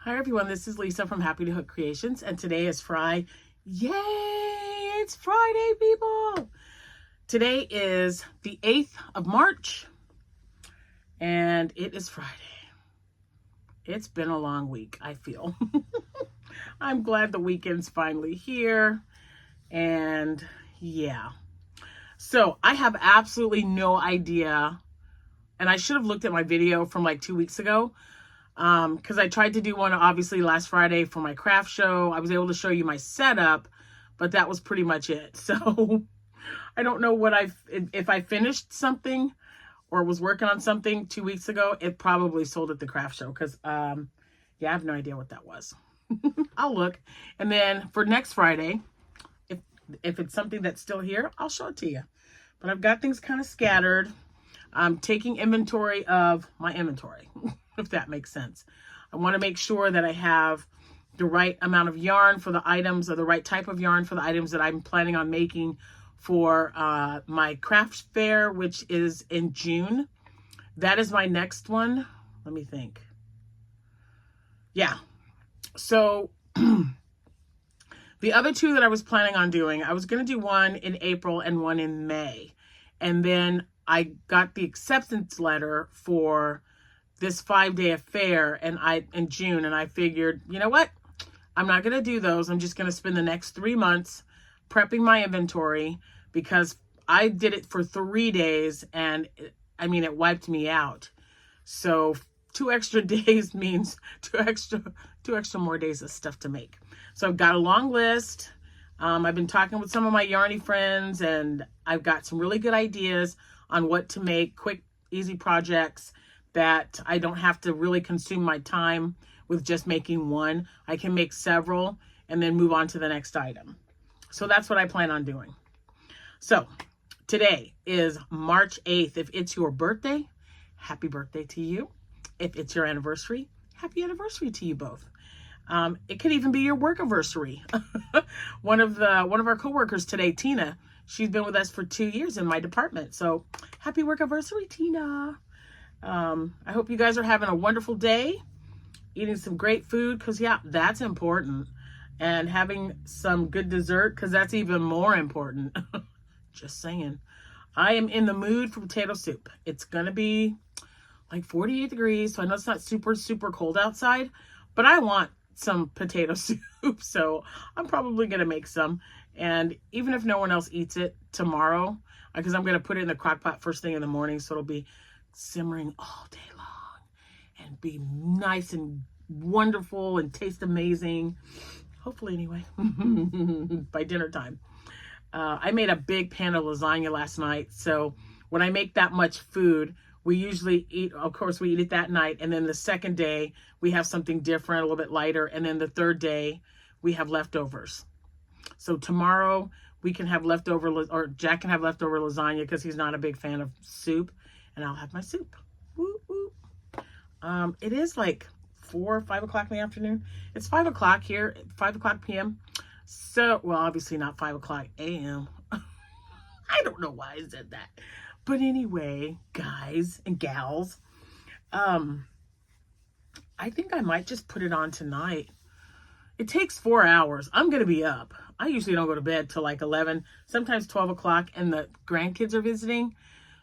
Hi everyone, this is Lisa from Happytohook Creations, and today is Friday. Yay! It's Friday, people! Today is the 8th of March, and it is Friday. It's been a long week, I feel. I'm glad the weekend's finally here, and yeah. So, I have absolutely no idea, and I should have looked at my video from like 2 weeks ago, because I tried to do one obviously last Friday for my craft show. I was able to show you my setup, but that was pretty much it. So I don't know what if I finished something or was working on something 2 weeks ago, it probably sold at the craft show because yeah, I have no idea what that was. I'll look. And then for next Friday, if it's something that's still here, I'll show it to you. But I've got things kind of scattered. I'm taking inventory of my inventory, if that makes sense. I want to make sure that I have the right amount of yarn for the items, or the right type of yarn for the items that I'm planning on making for my craft fair, which is in June. That is my next one. Let me think. Yeah. So the other two that I was planning on doing, I was going to do one in April and one in May. And then I got the acceptance letter for this 5-day affair in June, and I figured, you know what? I'm not going to do those. I'm just going to spend the next 3 months prepping my inventory, because I did it for 3 days and it wiped me out. So 2 extra days means two extra more days of stuff to make. So I've got a long list. I've been talking with some of my yarny friends, and I've got some really good ideas on what to make, quick, easy projects that I don't have to really consume my time with just making one. I can make several and then move on to the next item. So that's what I plan on doing. So today is March 8th. If it's your birthday, happy birthday to you. If it's your anniversary, happy anniversary to you both. It could even be your work anniversary. One of our coworkers today, Tina, she's been with us for 2 years in my department. So happy work anniversary, Tina. I hope you guys are having a wonderful day, eating some great food, because yeah, that's important. And having some good dessert, because that's even more important. Just saying. I am in the mood for potato soup. It's going to be like 48 degrees, so I know it's not super, super cold outside, but I want some potato soup, so I'm probably going to make some. And even if no one else eats it tomorrow, because I'm going to put it in the crock pot first thing in the morning, so it'll be simmering all day long and be nice and wonderful and taste amazing. Hopefully, anyway, by dinner time. I made a big pan of lasagna last night, so when I make that much food, we usually eat, of course, we eat it that night, and then the second day, we have something different, a little bit lighter, and then the third day, we have leftovers. So tomorrow, we can have leftover, or Jack can have leftover lasagna, because he's not a big fan of soup, and I'll have my soup. Woo, woo. It is like 4 or 5 o'clock in the afternoon. It's 5 o'clock here, 5 o'clock p.m. So, well, obviously not 5 o'clock a.m. I don't know why I said that. But anyway, guys and gals, I think I might just put it on tonight. It takes 4 hours. I'm going to be up. I usually don't go to bed till like 11, sometimes 12 o'clock, and the grandkids are visiting.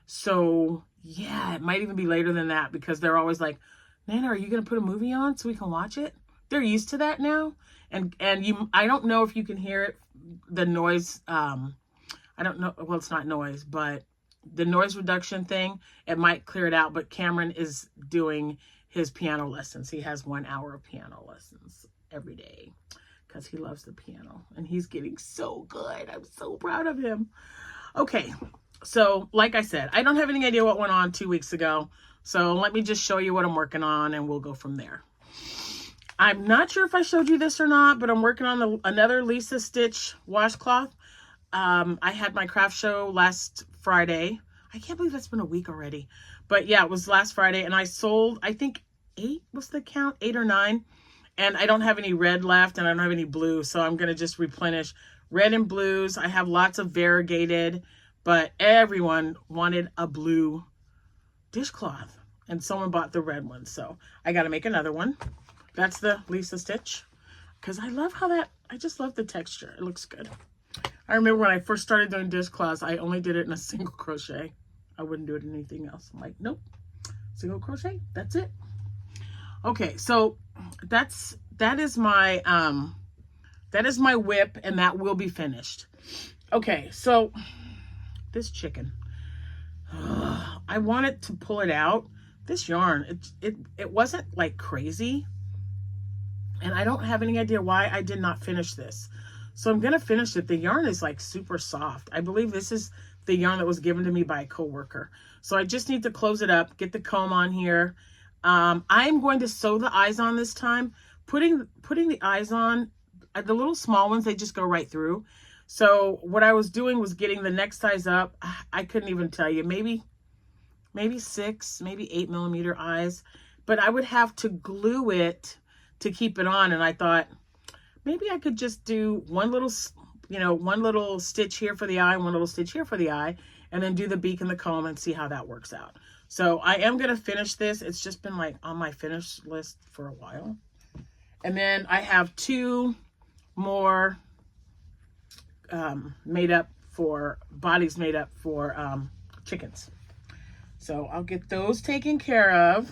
So, yeah, it might even be later than that, because they're always like, Nana, are you going to put a movie on so we can watch it? They're used to that now. And I don't know if you can hear it, the noise. I don't know. Well, it's not noise, but the noise reduction thing, it might clear it out. But Cameron is doing his piano lessons. He has 1 hour of piano lessons every day because he loves the piano, and he's getting so good. I'm so proud of him. Okay. So like I said, I don't have any idea what went on 2 weeks ago. So let me just show you what I'm working on, and we'll go from there. I'm not sure if I showed you this or not, but I'm working on another Lisa Stitch washcloth. I had my craft show last Friday. I can't believe it's been a week already. But yeah, it was last Friday, and I sold, I think 8 was the count, 8 or 9. And I don't have any red left, and I don't have any blue, so I'm going to just replenish red and blues. I have lots of variegated, but everyone wanted a blue dishcloth, and someone bought the red one, so I got to make another one. That's the Lisa stitch. Because I love how that, I just love the texture. It looks good. I remember when I first started doing dishcloths, I only did it in a single crochet. I wouldn't do it in anything else. I'm like, nope, single crochet, that's it. Okay, so that is my whip, and that will be finished. Okay, so this chicken, I wanted to pull it out. This yarn, it wasn't like crazy, and I don't have any idea why I did not finish this. So I'm gonna finish it. The yarn is like super soft. I believe this is the yarn that was given to me by a coworker. So I just need to close it up, get the comb on here. I'm going to sew the eyes on this time. Putting the eyes on, the little small ones, they just go right through. So what I was doing was getting the next size up. I couldn't even tell you, maybe 6, maybe 8 millimeter eyes, but I would have to glue it to keep it on. And I thought maybe I could just do one little stitch here for the eye, one little stitch here for the eye, and then do the beak and the comb and see how that works out. So I am going to finish this. It's just been like on my finish list for a while. And then I have 2 more bodies made up for chickens. So I'll get those taken care of.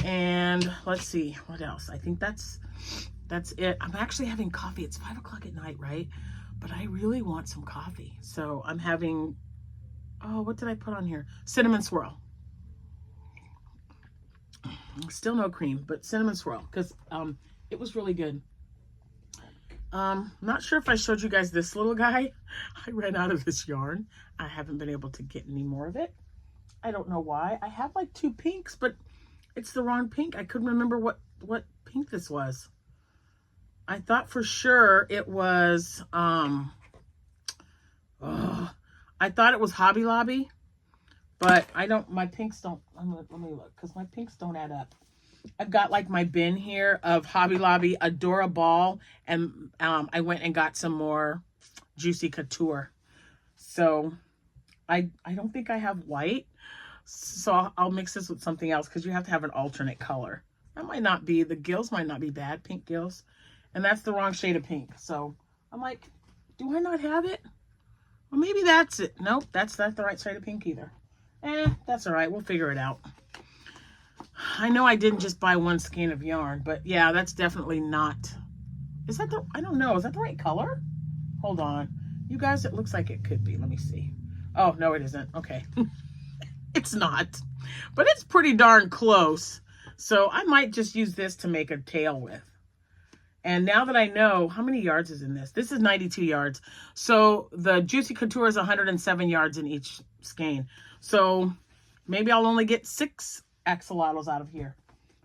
And let's see what else. I think that's it. I'm actually having coffee. It's 5 o'clock at night, right? But I really want some coffee. So I'm having, oh, what did I put on here? Cinnamon swirl. Still no cream, but cinnamon swirl, because it was really good. Not sure if I showed you guys this little guy. I ran out of this yarn. I haven't been able to get any more of it. I don't know why. I have like 2 pinks, but it's the wrong pink. I couldn't remember what pink this was. I thought for sure it was, I thought it was Hobby Lobby, but I don't, my pinks don't, let me look, because my pinks don't add up. I've got like my bin here of Hobby Lobby Adora Ball, and I went and got some more Juicy Couture. So I don't think I have white, so I'll mix this with something else, because you have to have an alternate color. That might not be, the gills might not be bad, pink gills. And that's the wrong shade of pink. So I'm like, do I not have it? Well, maybe that's it. Nope, that's not the right shade of pink either. That's all right. We'll figure it out. I know I didn't just buy 1 skein of yarn, but yeah, that's definitely not. Is that the, I don't know. Is that the right color? Hold on. You guys, it looks like it could be. Let me see. Oh, no, it isn't. Okay. It's not, but it's pretty darn close. So I might just use this to make a tail with. And now that I know, how many yards is in this? This is 92 yards. So the Juicy Couture is 107 yards in each skein. So maybe I'll only get 6 axolotls out of here.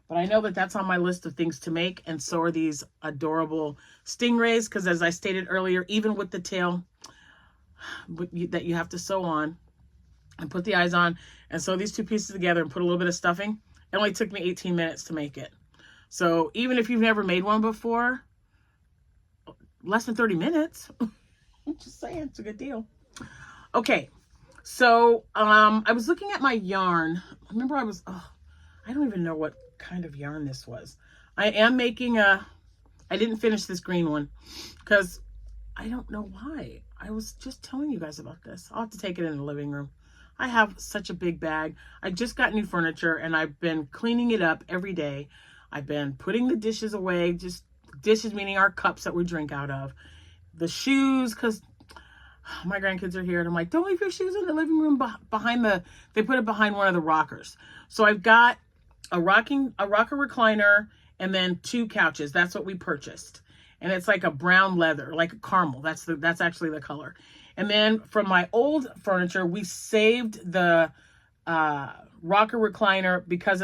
But I know that that's on my list of things to make. And so are these adorable stingrays. Because as I stated earlier, even with the tail that you have to sew on and put the eyes on and sew these 2 pieces together and put a little bit of stuffing, it only took me 18 minutes to make it. So even if you've never made one before, less than 30 minutes. I'm just saying, it's a good deal. Okay, so I was looking at my yarn. Remember I don't even know what kind of yarn this was. I am making I didn't finish this green one because I don't know why. I was just telling you guys about this. I'll have to take it in the living room. I have such a big bag. I just got new furniture and I've been cleaning it up every day. I've been putting the dishes away, just dishes meaning our cups that we drink out of. The shoes, because my grandkids are here and I'm like, don't leave your shoes in the living room they put it behind one of the rockers. So I've got a rocker recliner and then 2 couches. That's what we purchased. And it's like a brown leather, like a caramel. That's actually the color. And then from my old furniture, we saved the rocker recliner because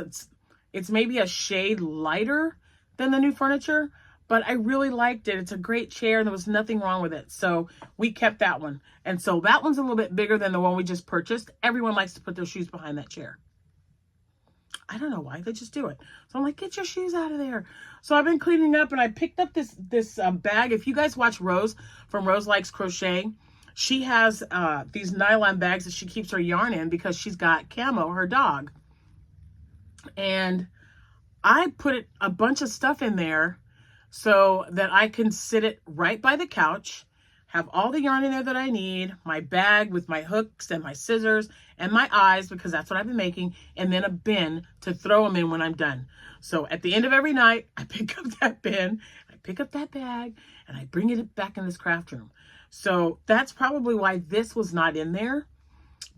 it's maybe a shade lighter than the new furniture, but I really liked it. It's a great chair and there was nothing wrong with it. So we kept that one. And so that one's a little bit bigger than the one we just purchased. Everyone likes to put their shoes behind that chair. I don't know why, they just do it. So I'm like, get your shoes out of there. So I've been cleaning up and I picked up this bag. If you guys watch Rose from Rose Likes Crochet, she has these nylon bags that she keeps her yarn in because she's got Camo, her dog. And I put a bunch of stuff in there so that I can sit it right by the couch, have all the yarn in there that I need, my bag with my hooks and my scissors and my eyes, because that's what I've been making, and then a bin to throw them in when I'm done. So at the end of every night, I pick up that bin, I pick up that bag, and I bring it back in this craft room. So that's probably why this was not in there,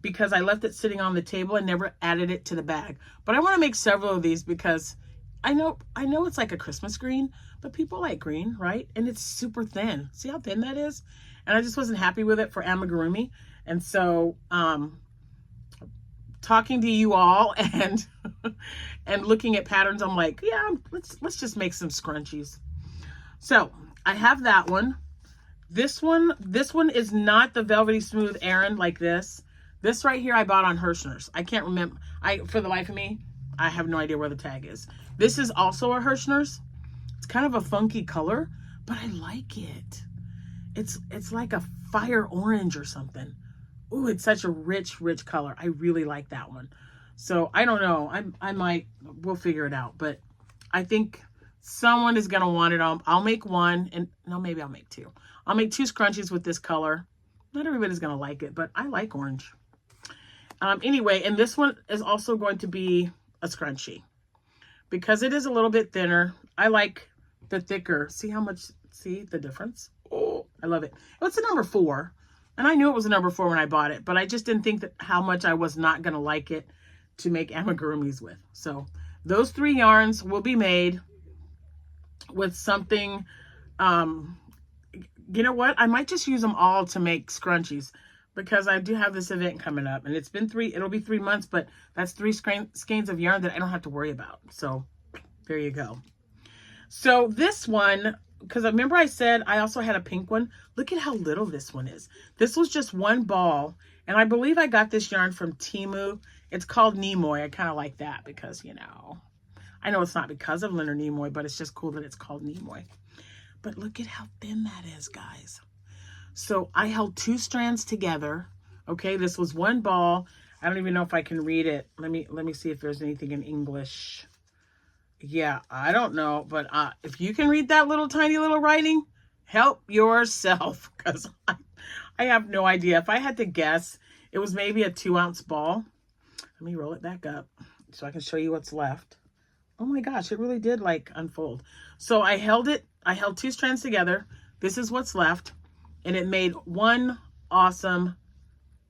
because I left it sitting on the table and never added it to the bag. But I want to make several of these because I know it's like a Christmas green, but people like green, right? And it's super thin. See how thin that is? And I just wasn't happy with it for amigurumi. And so talking to you all and and looking at patterns, I'm like, yeah, let's just make some scrunchies. So I have that one. This one is not the velvety smooth Aran like this. This right here I bought on Hirschner's. I can't remember. For the life of me, I have no idea where the tag is. This is also a Hirschner's. It's kind of a funky color, but I like it. It's like a fire orange or something. Ooh, it's such a rich color. I really like that one. So I don't know. We'll figure it out. But I think someone is gonna want it on. I'll make one, and no, maybe I'll make two. I'll make 2 scrunchies with this color. Not everybody's gonna like it, but I like orange. Anyway, and this one is also going to be a scrunchie because it is a little bit thinner. I like the thicker. See the difference? Oh, I love it. It's a number 4, and I knew it was a number 4 when I bought it, but I just didn't think that how much I was not gonna like it to make amigurumis with. So those 3 yarns will be made with something. You know what? I might just use them all to make scrunchies because I do have this event coming up, and it'll be 3 months, but that's 3 skeins of yarn that I don't have to worry about. So there you go. So this one, because remember I said I also had a pink one. Look at how little this one is. This was just 1 ball, and I believe I got this yarn from Temu. It's called Nimoy. I kind of like that because, you know, I know it's not because of Leonard Nimoy, but it's just cool that it's called Nimoy. But look at how thin that is, guys. So I held 2 strands together. Okay, this was 1 ball. I don't even know if I can read it. Let me see if there's anything in English. Yeah, I don't know, but if you can read that little tiny little writing, help yourself, because I have no idea. If I had to guess, it was maybe a 2-ounce ball. Let me roll it back up so I can show you what's left. Oh my gosh, it really did like unfold. So I held 2 strands together. This is what's left, and it made 1 awesome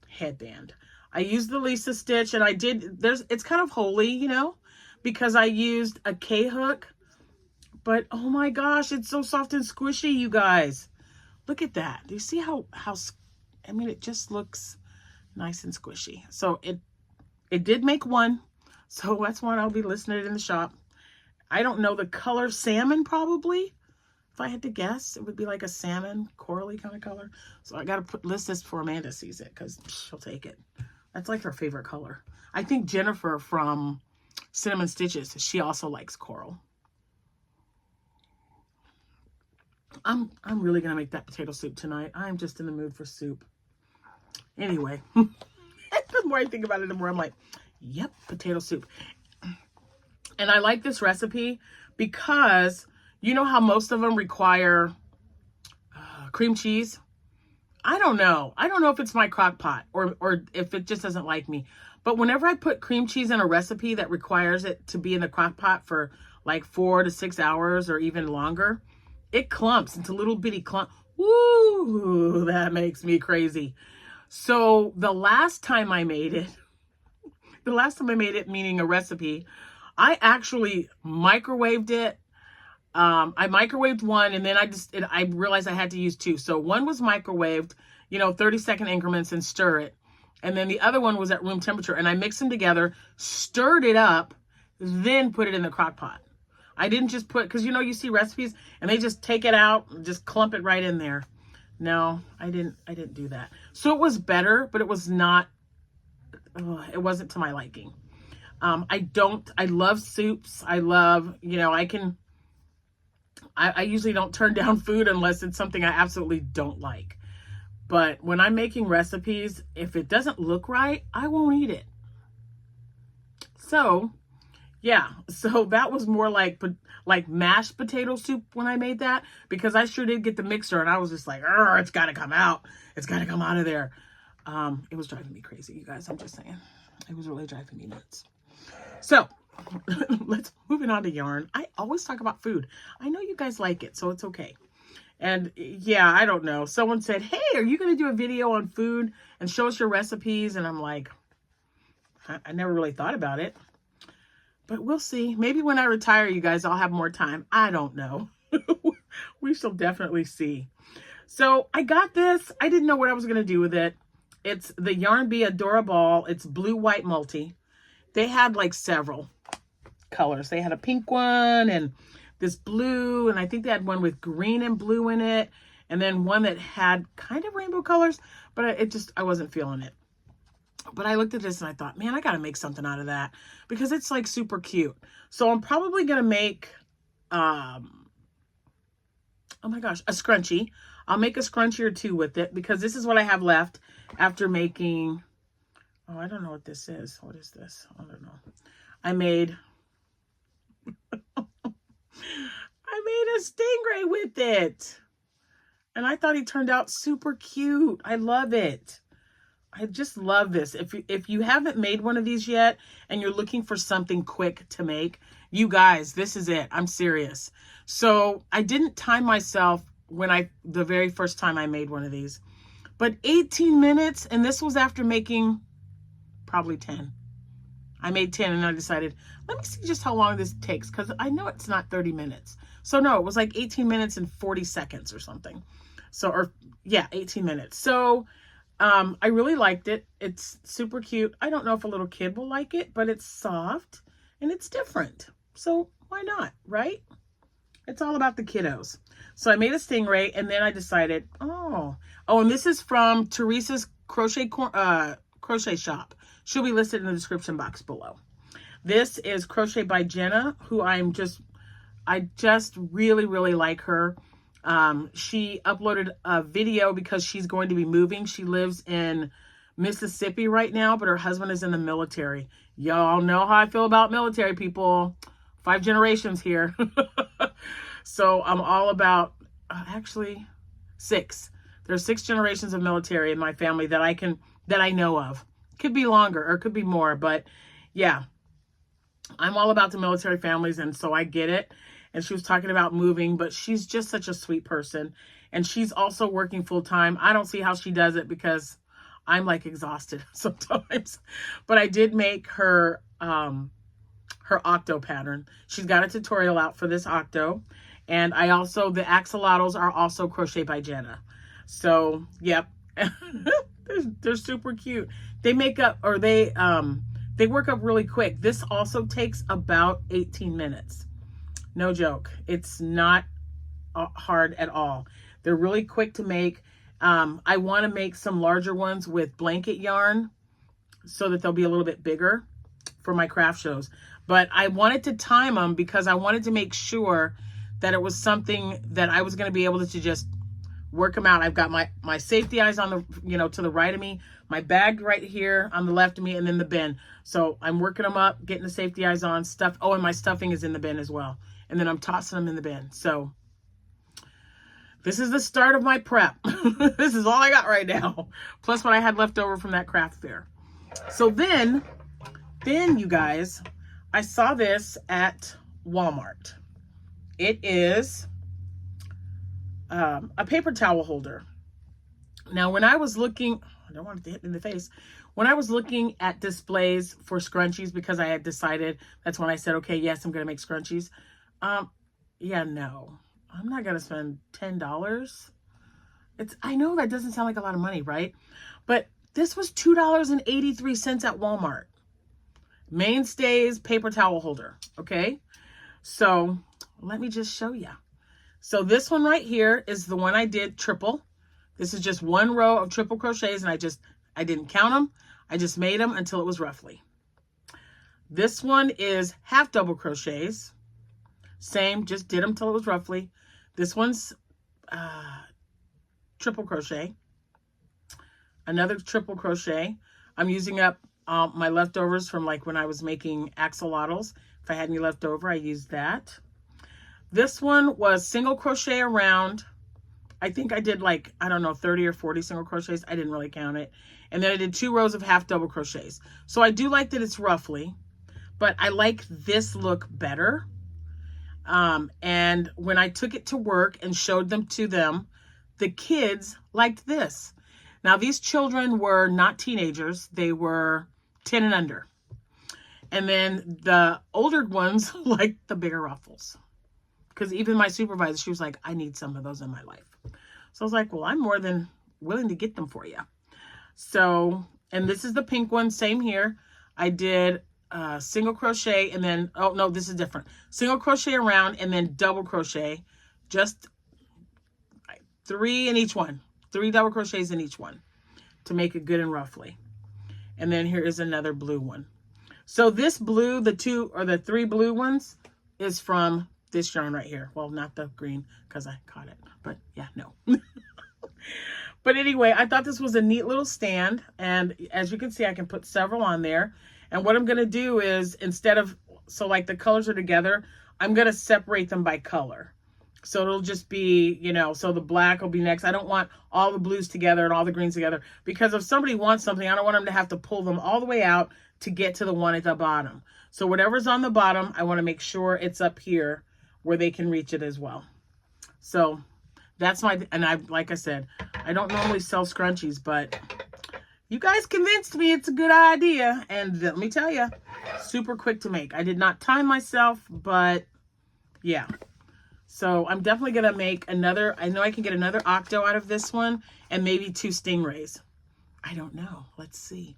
headband. I used the Lisa stitch, and it's kind of holy, you know, because I used a K hook, but oh my gosh, it's so soft and squishy, you guys. Look at that. Do you see how I mean, it just looks nice and squishy. So it did make 1. So that's one I'll be listing it in the shop. I don't know the color, salmon probably. If I had to guess, it would be like a salmon, corally kind of color. So I got to list this before Amanda sees it because she'll take it. That's like her favorite color. I think Jennifer from Cinnamon Stitches, she also likes coral. I'm really going to make that potato soup tonight. I'm just in the mood for soup. Anyway, the more I think about it, the more I'm like, yep, potato soup. And I like this recipe because you know how most of them require cream cheese? I don't know. I don't know if it's my crock pot or if it just doesn't like me. But whenever I put cream cheese in a recipe that requires it to be in the crock pot for like 4 to 6 hours or even longer, it clumps into little bitty clumps. Woo, that makes me crazy. So the last time I made it, meaning a recipe, I actually microwaved it. I microwaved 1, and then I realized I had to use 2. So 1 was microwaved, 30-second increments, and stir it. And then the other one was at room temperature, and I mixed them together, stirred it up, then put it in the crock pot. I didn't just put, because you see recipes and they just take it out and just clump it right in there. No, I didn't do that. So it was better, but it was not, it wasn't to my liking. I love soups. I love, I usually don't turn down food unless it's something I absolutely don't like. But when I'm making recipes, if it doesn't look right, I won't eat it. So Yeah, so that was more like mashed potato soup when I made that, because I sure did get the mixer and I was just like, it's got to come out. It's got to come out of there. It was driving me crazy, you guys. I'm just saying. It was really driving me nuts. So let's moving on to yarn. I always talk about food. I know you guys like it, so it's okay. And yeah, I don't know. Someone said, hey, are you going to do a video on food and show us your recipes? And I'm like, I never really thought about it. But we'll see. Maybe when I retire, you guys, I'll have more time. I don't know. We shall definitely see. So I got this. I didn't know what I was going to do with it. It's the Yarn Bee Adorable. It's blue, white, multi. They had like several colors. They had a pink one and this blue. And I think they had one with green and blue in it. And then one that had kind of rainbow colors. But I wasn't feeling it. But I looked at this and I thought, man, I got to make something out of that because it's like super cute. So I'm probably going to make, oh my gosh, a scrunchie. I'll make a scrunchie or two with it because this is what I have left after making, oh, I don't know what this is. What is this? I don't know. I made a stingray with it. And I thought he turned out super cute. I love it. I just love this. If you haven't made one of these yet and you're looking for something quick to make, you guys, this is it. I'm serious. So I didn't time myself the very first time I made one of these, but 18 minutes. And this was after making probably 10. I made 10 and I decided, let me see just how long this takes. Cause I know it's not 30 minutes. So no, it was like 18 minutes and 40 seconds or something. So, or yeah, 18 minutes. So I really liked it. It's super cute. I don't know if a little kid will like it, but it's soft and it's different. So why not, right? It's all about the kiddos. So I made a stingray and then I decided, and this is from Teresa's crochet shop. She'll be listed in the description box below. This is Crochet by Jenna, who I just really, really like her. She uploaded a video because she's going to be moving. She lives in Mississippi right now, but her husband is in the military. Y'all know how I feel about military people. 5 generations here. So I'm all about, actually 6. There's 6 generations of military in my family that I know of. Could be longer or could be more, but yeah, I'm all about the military families. And so I get it. And she was talking about moving, but she's just such a sweet person. And she's also working full time. I don't see how she does it because I'm like exhausted sometimes. But I did make her octo pattern. She's got a tutorial out for this octo. And the axolotls are also Crochet by Jenna. So, yep. they're super cute. They make up, or they work up really quick. This also takes about 18 minutes. No joke. It's not hard at all. They're really quick to make. I want to make some larger ones with blanket yarn so that they'll be a little bit bigger for my craft shows. But I wanted to time them because I wanted to make sure that it was something that I was going to be able to just work them out. I've got my safety eyes on the, to the right of me, my bag right here on the left of me, and then the bin. So I'm working them up, getting the safety eyes on, stuff. Oh, and my stuffing is in the bin as well. And then I'm tossing them in the bin. So this is the start of my prep. This is all I got right now. Plus what I had left over from that craft fair. So then you guys, I saw this at Walmart. It is a paper towel holder. Now, when I was looking, I don't want it to hit me in the face. When I was looking at displays for scrunchies, because I had decided, that's when I said, okay, yes, I'm going to make scrunchies. Yeah, no, I'm not going to spend $10. I know that doesn't sound like a lot of money, right? But this was $2.83 at Walmart. Mainstays paper towel holder. Okay. So let me just show you. So this one right here is the one I did triple. This is just one row of triple crochets, and I didn't count them. I just made them until it was roughly. This one is half double crochets. Same, just did them till it was roughly. This one's triple crochet. Another triple crochet. I'm using up my leftovers from like when I was making axolotls. If I had any left over, I used that. This one was single crochet around. I think I did like, I don't know, 30 or 40 single crochets. I didn't really count it. And then I did 2 rows of half double crochets. So I do like that it's roughly, but I like this look better. And when I took it to work and showed them to them, the kids liked this. Now, these children were not teenagers. They were 10 and under. And then the older ones liked the bigger ruffles. Because even my supervisor, she was like, I need some of those in my life. So I was like, well, I'm more than willing to get them for you. So, and this is the pink one, same here. I did single crochet and then, oh no, this is different. Single crochet around and then double crochet, just 3 in each one. 3 double crochets in each one to make it good and roughly. And then here is another blue one. So this blue, the 2 or the 3 blue ones is from this yarn right here. Well, not the green because I caught it, but yeah, no. But anyway, I thought this was a neat little stand. And as you can see, I can put several on there. And what I'm going to do is instead of, so like the colors are together, I'm going to separate them by color. So it'll just be, you know, so the black will be next. I don't want all the blues together and all the greens together, because if somebody wants something, I don't want them to have to pull them all the way out to get to the one at the bottom. So whatever's on the bottom, I want to make sure it's up here where they can reach it as well. So that's my, and I, like I said, I don't normally sell scrunchies, but you guys convinced me it's a good idea. And let me tell you, super quick to make. I did not time myself, but yeah. So I'm definitely going to make another, I know I can get another octo out of this one and maybe 2 stingrays. I don't know. Let's see.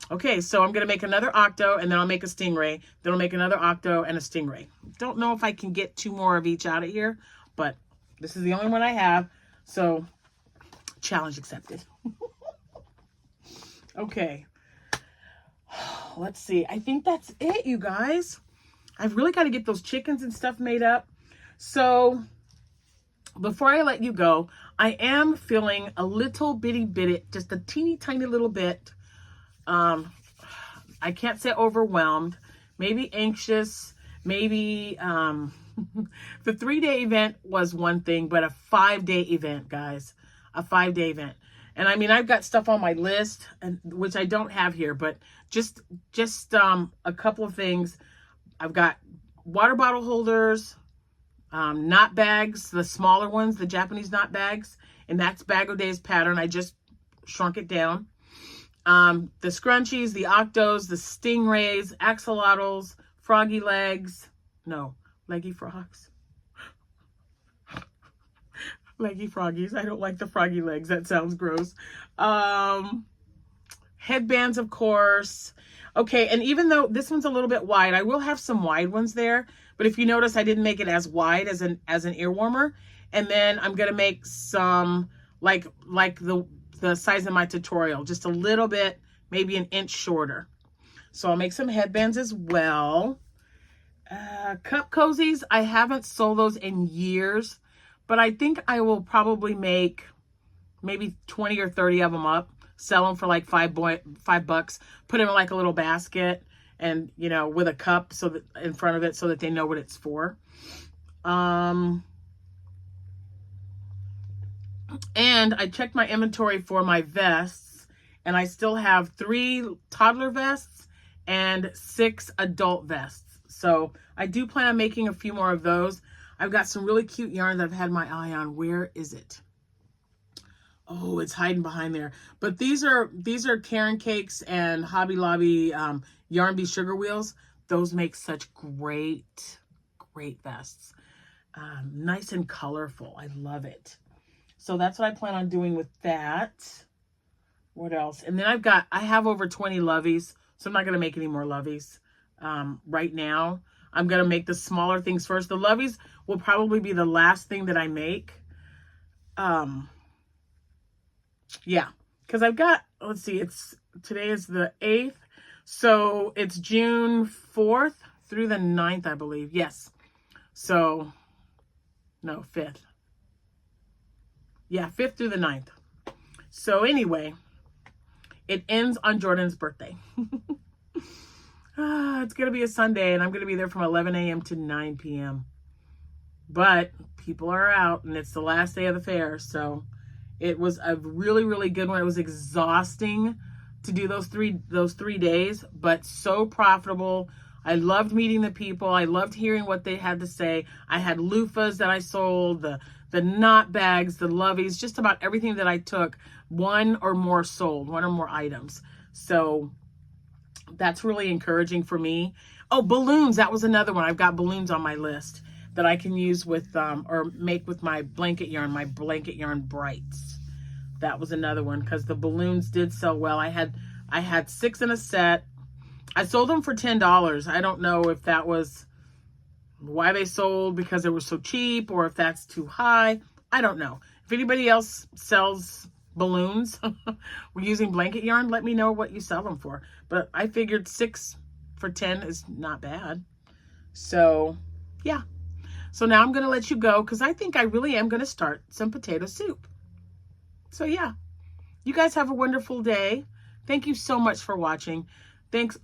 Okay, so I'm going to make another octo and then I'll make a stingray. Then I'll make another octo and a stingray. Don't know if I can get 2 more of each out of here, but this is the only one I have. So challenge accepted. Okay. Let's see. I think that's it, you guys. I've really got to get those chickens and stuff made up. So before I let you go, I am feeling a little bitty bit, just a teeny tiny little bit. I can't say overwhelmed, maybe anxious, maybe, the 3-day event was one thing, but a 5-day event, guys, a 5-day event. And I mean, I've got stuff on my list, and which I don't have here, but just a couple of things. I've got water bottle holders, knot bags, the smaller ones, the Japanese knot bags, and that's Bag O' Days pattern. I just shrunk it down. The scrunchies, the octos, the stingrays, axolotls, froggy legs, no, leggy frogs. Leggy froggies. I don't like the froggy legs. That sounds gross. Headbands, of course. Okay, and even though this one's a little bit wide, I will have some wide ones there. But if you notice, I didn't make it as wide as an ear warmer. And then I'm gonna make some like the size of my tutorial, just a little bit, maybe 1 inch shorter. So I'll make some headbands as well. Cup cozies, I haven't sold those in years, but I think I will probably make maybe 20 or 30 of them up, sell them for like $5, put them in like a little basket and, you know, with a cup so that in front of it so that they know what it's for. And I checked my inventory for my vests, and I still have 3 toddler vests and 6 adult vests. So I do plan on making a few more of those. I've got some really cute yarn that I've had my eye on. Where is it? Oh, it's hiding behind there. But these are Karen Cakes and Hobby Lobby Yarn Bee Sugar Wheels. Those make such great vests. Nice and colorful. I love it. So that's what I plan on doing with that. What else? And then I have over 20 loveys, so I'm not going to make any more loveys right now. I'm going to make the smaller things first. The loveys will probably be the last thing that I make. Yeah, because I've got, let's see, today is the 8th. So it's June 4th through the 9th, I believe. Yes. So, no, 5th. Yeah, 5th through the 9th. So anyway, it ends on Jordan's birthday. It's going to be a Sunday, and I'm going to be there from 11 a.m. to 9 p.m. But people are out, and it's the last day of the fair, so it was a really, really good one. It was exhausting to do those three days, but so profitable. I loved meeting the people. I loved hearing what they had to say. I had loofahs that I sold, the knot bags, the loveys, just about everything that I took, one or more items. So that's really encouraging for me. Oh, balloons. That was another one. I've got balloons on my list that I can use with, or make with my blanket yarn brights. That was another one because the balloons did sell well. I had 6 in a set. I sold them for $10. I don't know if that was why they sold, because they were so cheap, or if that's too high. I don't know. If anybody else sells balloons using blanket yarn, let me know what you sell them for. But I figured 6 for 10 is not bad. So yeah. So now I'm going to let you go because I think I really am going to start some potato soup. So yeah, you guys have a wonderful day. Thank you so much for watching. Thank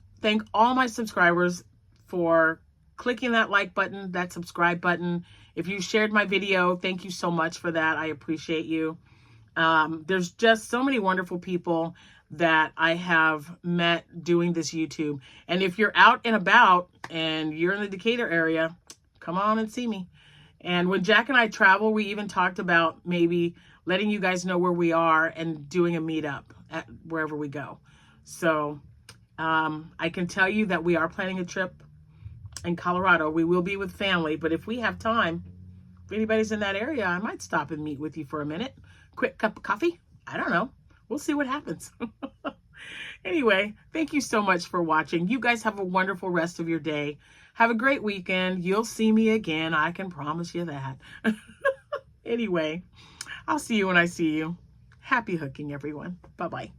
all my subscribers for clicking that like button, that subscribe button. If you shared my video, thank you so much for that. I appreciate you. There's just so many wonderful people that I have met doing this YouTube. And if you're out and about and you're in the Decatur area, come on and see me. And when Jack and I travel, we even talked about maybe letting you guys know where we are and doing a meetup at wherever we go. So I can tell you that we are planning a trip in Colorado. We will be with family, but if we have time, if anybody's in that area, I might stop and meet with you for a minute. Quick cup of coffee. I don't know. We'll see what happens. Anyway, thank you so much for watching. You guys have a wonderful rest of your day. Have a great weekend. You'll see me again. I can promise you that. Anyway, I'll see you when I see you. Happy hooking, everyone. Bye-bye.